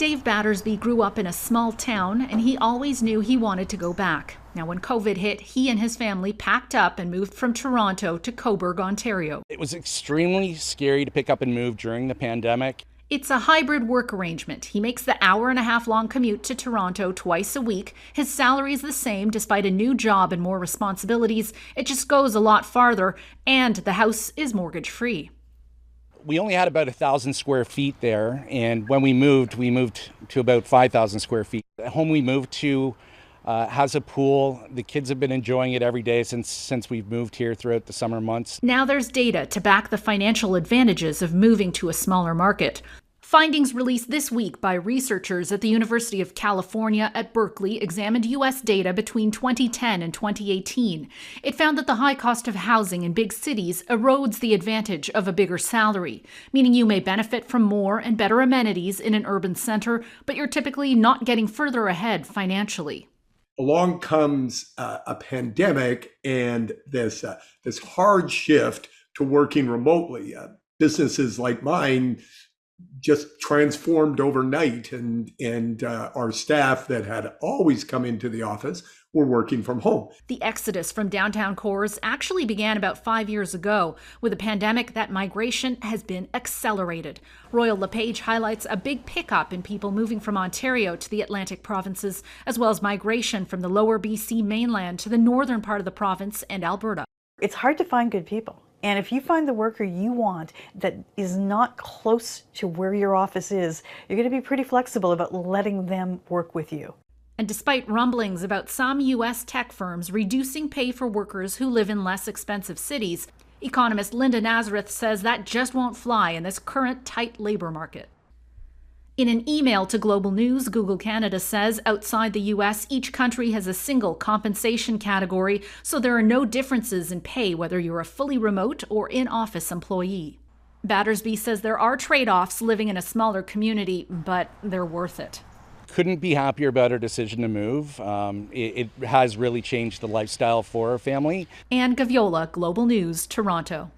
Dave Battersby grew up in a small town, and he always knew he wanted to go back. Now, when COVID hit, he and his family packed up and moved from Toronto to Cobourg, Ontario. It was extremely scary to pick up and move during the pandemic. It's a hybrid work arrangement. He makes the hour-and-a-half-long commute to Toronto twice a week. His salary is the same despite a new job and more responsibilities. It just goes a lot farther, and the house is mortgage-free. We only had about 1,000 square feet there, and when we moved to about 5,000 square feet. The home we moved to has a pool. The kids have been enjoying it every day since we've moved here throughout the summer months. Now there's data to back the financial advantages of moving to a smaller market. Findings released this week by researchers at the University of California at Berkeley examined U.S. data between 2010 and 2018. It found that the high cost of housing in big cities erodes the advantage of a bigger salary, meaning you may benefit from more and better amenities in an urban center, but you're typically not getting further ahead financially. Along comes a pandemic and this hard shift to working remotely. Businesses like mine just transformed overnight, and our staff that had always come into the office were working from home. The exodus from downtown cores actually began about 5 years ago. With the pandemic, that migration has been accelerated. Royal LePage highlights a big pickup in people moving from Ontario to the Atlantic provinces, as well as migration from the lower BC mainland to the northern part of the province and Alberta. It's hard to find good people. And if you find the worker you want that is not close to where your office is, you're going to be pretty flexible about letting them work with you. And despite rumblings about some U.S. tech firms reducing pay for workers who live in less expensive cities, economist Linda Nazareth says that just won't fly in this current tight labor market. In an email to Global News, Google Canada says outside the U.S., each country has a single compensation category, so there are no differences in pay whether you're a fully remote or in-office employee. Battersby says there are trade-offs living in a smaller community, but they're worth it. Couldn't be happier about our decision to move. It has really changed the lifestyle for our family. Anne Gaviola, Global News, Toronto.